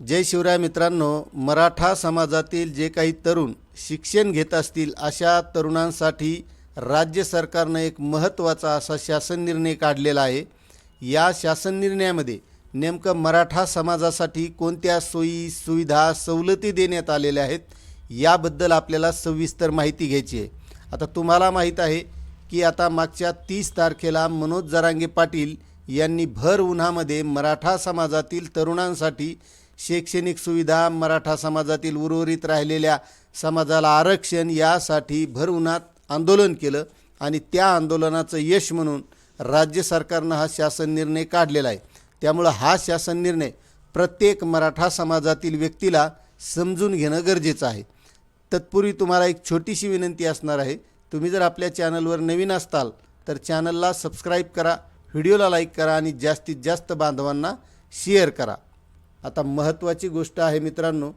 जय शिवराय मित्रांनो, मराठा समाजातील जे काही तरुण शिक्षण घेत असतील अशा तरुणांसाठी राज्य सरकारनं एक महत्त्वाचा असा शासन निर्णय काढलेला आहे। या शासन निर्णयामध्ये नेमकं मराठा समाजासाठी कोणत्या सोयी सुविधा सवलती देण्यात आलेल्या आहेत याबद्दल आपल्याला सविस्तर माहिती घ्यायची आहे। आता तुम्हाला माहीत आहे की आता मागच्या 30 तारखेला मनोज जरांगे पाटील यांनी भर उन्हामध्ये मराठा समाजातील तरुणांसाठी शैक्षणिक सुविधा, मराठा समाजातील उर्वरित राहिलेल्या समाजाला आरक्षण यासाठी भर उन्हात आंदोलन केलं आणि त्या आंदोलनाचं यश म्हणून राज्य सरकारनं हा शासन निर्णय काढलेला आहे। त्यामुळे हा शासन निर्णय प्रत्येक मराठा समाजातील व्यक्तीला समजून घेणं गरजेचं आहे। तत्पूर्वी तुम्हाला एक छोटीशी विनंती असणार आहे, तुम्ही जर आपल्या चॅनलवर नवीन असताल तर चॅनलला सबस्क्राईब करा, व्हिडिओला लाईक करा आणि जास्तीत जास्त बांधवांना शेअर करा। आता महत्त्वाची गोष्ट आहे मित्रांनो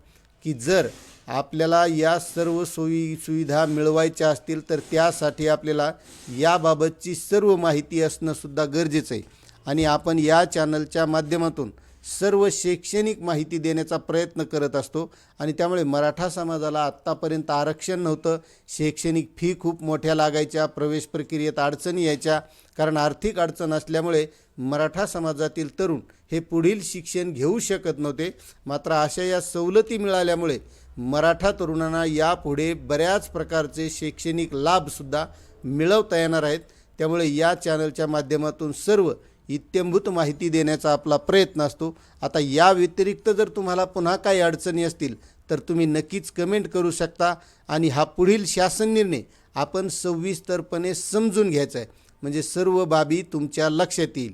की जर आपल्याला या सर्व सोयी सुविधा मिळवायच्या असतील तर त्यासाठी आपल्याला याबाबतची सर्व माहिती असणं सुद्धा गरजेचं आहे आणि आपण या चॅनलच्या माध्यमातून सर्व शैक्षणिक माहिती देण्याचा प्रयत्न करत असतो आणि त्यामुळे मराठा समाजाला आत्तापर्यंत आरक्षण नव्हतं, शैक्षणिक फी खूप मोठ्या लागायच्या, प्रवेश प्रक्रियेत अडचणी यायच्या, कारण आर्थिक अडचण असल्यामुळे मराठा समाजातील तरुण हे पुढील शिक्षण घेऊ शकत नव्हते। मात्र अशा या सवलती मिळाल्यामुळे मराठा तरुणांना यापुढे बऱ्याच प्रकारचे शैक्षणिक लाभसुद्धा मिळवता येणार आहेत। त्यामुळे या चॅनलच्या माध्यमातून सर्व इत्थंभूत माहिती देण्याचा आपला प्रयत्न असतो। आता या व्यतिरिक्त जर तुम्हाला पुन्हा काही अडचणी असतील तर तुम्ही नक्कीच कमेंट करू शकता आणि हा पुढील शासन निर्णय आपण सविस्तरपणे समजून घ्यायचा आहे, म्हणजे सर्व बाबी तुमच्या लक्षात येईल।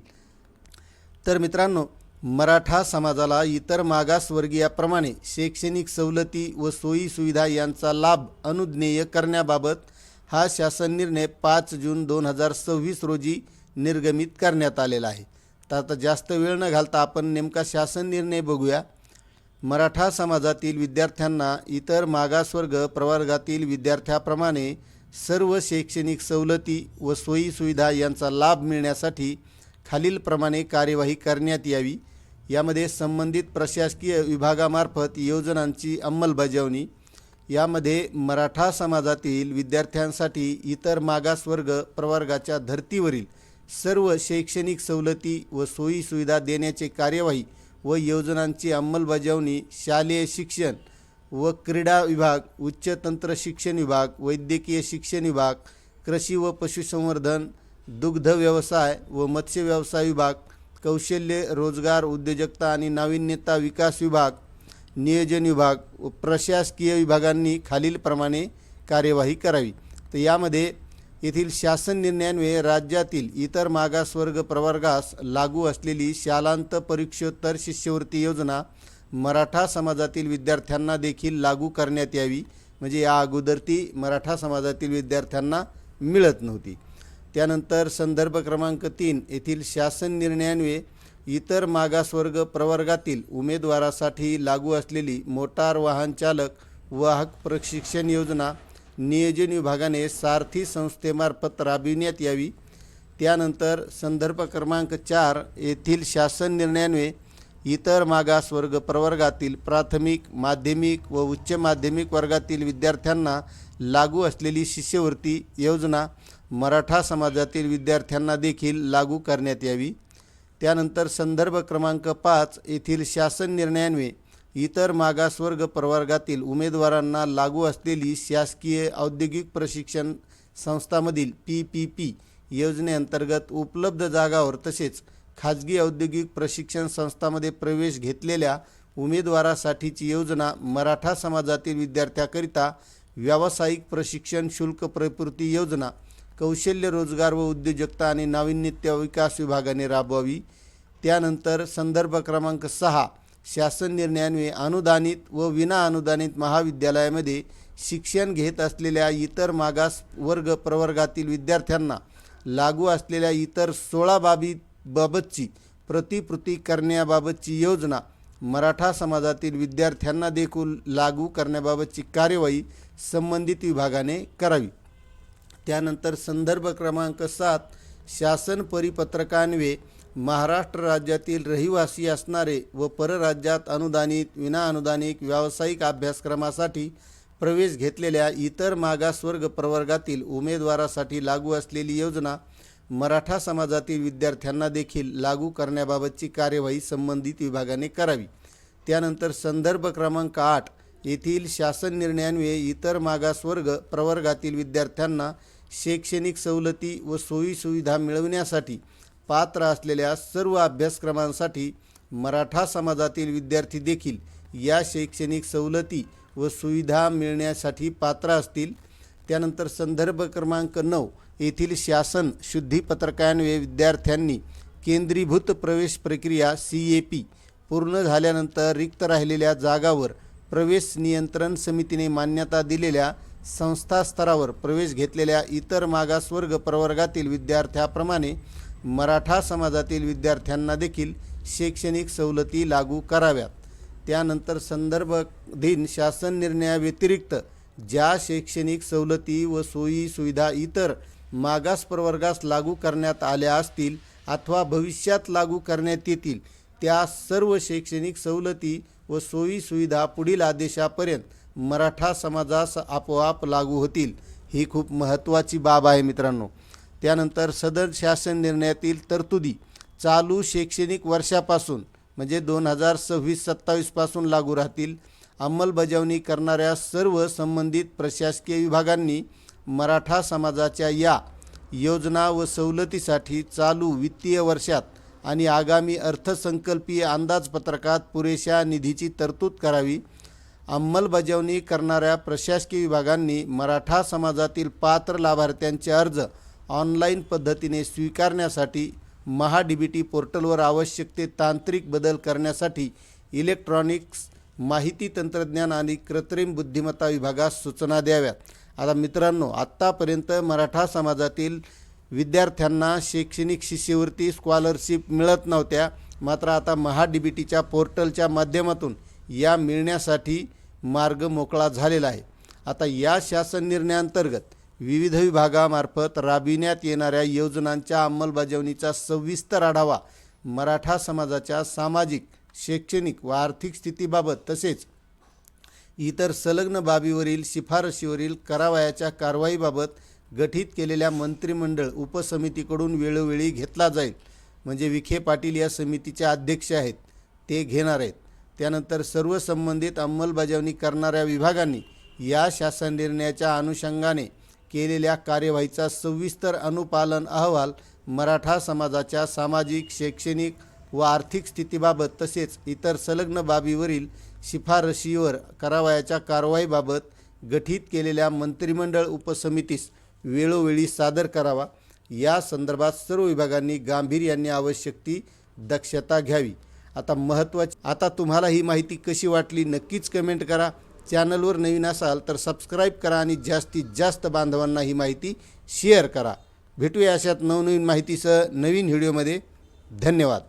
तर मित्रांनो, मराठा समाजाला इतर मागासवर्गीयाप्रमाणे शैक्षणिक सवलती व सोयी सुविधा यांचा लाभ अनुज्ञेय करण्याबाबत हा शासन निर्णय 5 जून 2026 रोजी निर्गमित करण्यात आलेला आहे। तर आता जास्त वेळ न घालता आपण नेमका शासन निर्णय बघूया। मराठा समाजातील विद्यार्थ्यांना इतर मागासवर्ग प्रवर्गातील विद्यार्थ्याप्रमाणे सर्व शैक्षणिक सवलती व सोयी सुविधा यांचा लाभ मिळण्यासाठी खालीलप्रमाणे कार्यवाही करण्यात यावी। यामध्ये संबंधित प्रशासकीय विभागामार्फत योजनांची अंमलबजावणी, यामध्ये मराठा समाजातील विद्यार्थ्यांसाठी इतर मागासवर्ग प्रवर्गाच्या धर्तीवरील सर्व शैक्षणिक सवलती व सोयी सुविधा देण्याची कार्यवाही व योजनांची अंमलबजावणी शालेय शिक्षण व क्रीडा विभाग, उच्च तंत्र शिक्षण विभाग, वैद्यकीय शिक्षण विभाग, कृषी व पशुसंवर्धन, दुग्ध व्यवसाय व मत्स्य व्यवसाय विभाग, कौशल्य रोजगार उद्योजकता आणि नाविन्यता विकास विभाग, नियोजन विभाग व प्रशासकीय विभागांनी खालीलप्रमाणे कार्यवाही करावी। तर यामध्ये येथील शासन निर्णयान्वये राज्यातील इतर मागासवर्ग प्रवर्गास लागू असलेली शालांत परीक्षोत्तर शिष्यवृत्ती योजना मराठा समाजातील विद्यार्थ्यांना देखील लागू करण्यात यावी, म्हणजे या अगोदर ती मराठा समाजातील विद्यार्थ्यांना मिळत नव्हती। त्यानंतर संदर्भ क्रमांक 3 येथील शासन निर्णयान्वये इतर मागासवर्ग प्रवर्गातील उमेदवारासाठी लागू असलेली मोटार वाहन चालक वाहक प्रशिक्षण योजना नियोजन विभागाने सारथी संस्थेमार्फत राबविण्यात यावी। त्यानंतर संदर्भ क्रमांक 4 येथील शासन निर्णयान्वये इतर मागासवर्ग प्रवर्गातील प्राथमिक, माध्यमिक व उच्च माध्यमिक वर्गातील विद्यार्थ्यांना लागू असलेली शिष्यवृत्ती योजना मराठा समाजातील विद्यार्थ्यांना देखील लागू करण्यात यावी। त्यानंतर संदर्भ क्रमांक 5 येथील शासन निर्णयान्वये इतर मागासवर्ग प्रवर्गातील उमेदवारांना लागू असलेली शासकीय औद्योगिक प्रशिक्षण संस्थांमधील PPP योजनेअंतर्गत उपलब्ध जागावर तसेच खाजगी औद्योगिक प्रशिक्षण संस्थांमध्ये प्रवेश घेतलेल्या उमेदवारासाठीची योजना मराठा समाजातील विद्यार्थ्याकरिता व्यावसायिक प्रशिक्षण शुल्क प्रपूर्ती योजना कौशल्य रोजगार व उद्योजकता आणि नाविन्यता विकास विभागाने राबवावी। त्यानंतर संदर्भ क्रमांक 6 शासन निर्णयान्वये अनुदानित व विना अनुदानित महाविद्यालयामध्ये शिक्षण घेत असलेल्या इतर मागास वर्ग प्रवर्गातील विद्यार्थ्यांना लागू असलेल्या इतर 16 बाबीबाबतची प्रतिकृती करण्याबाबतची योजना मराठा समाजातील विद्यार्थ्यांना देखील लागू करण्याबाबतची कार्यवाही संबंधित विभागाने करावी। त्यानंतर संदर्भ क्रमांक 7 शासन परिपत्रकान्वये महाराष्ट्र राज्यातील रहिवासी असणारे व परराज्यात अनुदानित विनाअनुदानित व्यावसायिक अभ्यासक्रमासाठी प्रवेश घेतलेल्या इतर मागासवर्ग प्रवर्गातील उमेदवारासाठी लागू असलेली योजना मराठा समाजातील विद्यार्थ्यांना देखील लागू करण्याबाबतची कार्यवाही संबंधित विभागाने करावी। त्यानंतर संदर्भ क्रमांक 8 येथील शासन निर्णयान्वये इतर मागासवर्ग प्रवर्गातील विद्यार्थ्यांना शैक्षणिक सवलती व सोयीसुविधा मिळविण्यासाठी पात्र असलेल्या सर्व अभ्यासक्रमांसाठी मराठा समाजातील विद्यार्थी देखील या शैक्षणिक सवलती व सुविधा मिळण्यासाठी पात्र असतील। त्यानंतर संदर्भ क्रमांक 9 येथील शासन शुद्धीपत्रकान्वये विद्यार्थ्यांनी केंद्रीभूत प्रवेश प्रक्रिया CAP पूर्ण झाल्यानंतर रिक्त राहिलेल्या जागावर प्रवेश नियंत्रण समितीने मान्यता दिलेल्या संस्था स्तरावर प्रवेश घेतलेल्या इतर मागासवर्ग प्रवर्गातील विद्यार्थ्याप्रमाणे मराठा समाजातील विद्यार्थ्यांना देखील शैक्षणिक सवलती लागू कराव्यात। त्यानंतर संदर्भाधीन शासन निर्णयाव्यतिरिक्त ज्या शैक्षणिक सवलती व सोयी सुविधा इतर मागास प्रवर्गास लागू करण्यात आल्या असतील अथवा भविष्यात लागू करण्यात येतील त्या सर्व शैक्षणिक सवलती व सोयी सुविधा पुढील आदेशापर्यंत मराठा समाजास आपोआप लागू होतील। ही खूप महत्त्वाची बाब आहे मित्रांनो। त्यानंतर सदर शासन निर्णयातील तरतुदी चालू शैक्षणिक वर्षापासून म्हणजे 2026-27 पासून लागू राहतील। अंमलबजावणी करणाऱ्या सर्व संबंधित प्रशासकीय विभागांनी मराठा समाजाच्या या योजना व सवलतीसाठी चालू वित्तीय वर्षात आणि आगामी अर्थसंकल्पीय अंदाजपत्रकात पुरेशा निधीची तरतूद करावी। अंमलबजावणी करणाऱ्या प्रशासकीय विभागांनी मराठा समाजातील पात्र लाभार्थ्यांचे अर्ज ऑनलाईन पद्धतीने स्वीकारण्यासाठी महाडीबीटी पोर्टलवर आवश्यक ते तांत्रिक बदल करण्यासाठी इलेक्ट्रॉनिक्स माहिती तंत्रज्ञान आणि कृत्रिम बुद्धिमत्ता विभागास सूचना द्याव्यात। आता मित्रांनो, आत्तापर्यंत मराठा समाजातील विद्यार्थ्यांना शैक्षणिक शिष्यवृत्ती स्कॉलरशिप मिळत नव्हत्या, मात्र आता महाडीबीटीच्या पोर्टलच्या माध्यमातून या मिळण्यासाठी मार्ग मोकळा झालेला आहे। आता या शासन निर्णयाअंतर्गत विविध विभागामार्फत राबविण्यात येणाऱ्या योजनांच्या अंमलबजावणीचा सविस्तर आढावा मराठा समाजाच्या सामाजिक, शैक्षणिक व आर्थिक स्थितीबाबत तसेच इतर संलग्न बाबीवरील शिफारशीवरील करावयाच्या कारवाईबाबत गठीत केलेल्या मंत्रिमंडळ उपसमितीकडून वेळोवेळी घेतला जाईल। म्हणजे विखे पाटील या समितीचे अध्यक्ष आहेत, ते घेणार आहेत। त्यानंतर सर्व संबंधित अंमलबजावणी करणाऱ्या विभागांनी या शासन निर्णयाच्या अनुषंगाने केलेल्या कार्यवाहीचा सविस्तर अनुपालन अहवाल मराठा समाजाच्या सामाजिक, शैक्षणिक व आर्थिक स्थितीबाबत तसेच इतर संलग्न बाबीवरील शिफारशीवर करावयाच्या कारवाईबाबत गठीत केलेल्या मंत्रिमंडळ उपसमितीस वेळोवेळी सादर करावा। या संदर्भात सर्व विभागांनी गांभीर्याने आवश्यक ती दक्षता घ्यावी। आता तुम्हाला ही माहिती कशी वाटली नक्कीच कमेंट करा। चॅनलवर नवीन असाल तर सबस्क्राईब करा आणि जास्तीत जास्त बांधवांना ही माहिती शेअर करा। भेटूया अशात नवनवीन माहितीसह नवीन व्हिडिओमध्ये। धन्यवाद।